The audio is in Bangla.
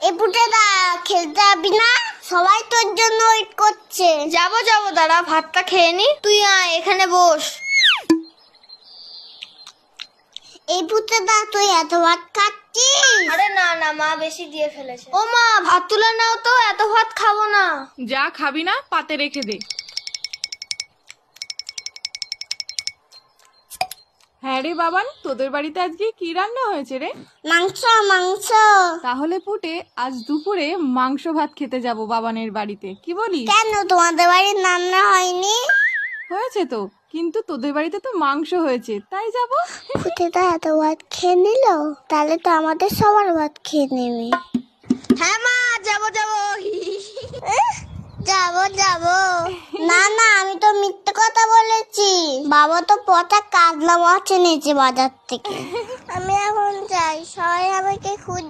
এই পুটেদা খেলতে যাবি না? সবাই তোর জন্য ওয়েট করছে। যাবো দাঁড়া, ভাতটা খেয়ে নি। তুই আয়, এখানে বস। এই পুটেদা তুই এত ভাত খাচ্ছিস? আরে না মা বেশি দিয়ে ফেলেছে। ও মা, ভাত তুলে নাও তো, এত ভাত খাবো না। যা খাবি না পাতে রেখে দে। হ্যাঁ রে বাবান, তোদের বাড়িতে আজকে কি রান্না হয়েছে রে? মাংস মাংস। তাহলে পুটে আজ দুপুরে মাংস ভাত খেতে যাব বাবানের বাড়িতে, কি বলিস? কেন তোমাদের বাড়ির রান্না হয়নি? হয়েছে তো, কিন্তু তোদের বাড়িতে তো মাংস হয়েছে, তাই যাব। পুটেদা এত ভাত খেয়ে নিল, তাহলে তো আমাদের সবার ভাত খেয়ে নেবে। হ্যাঁ মা, যাবো যাবো। না আমি তো মিথ্যে কথা বলেছি। বাবা তো পচা কাতলা মাছ এনেছে বাজার থেকে। আমি এখন যাই, সবাই আমাকে খুঁজে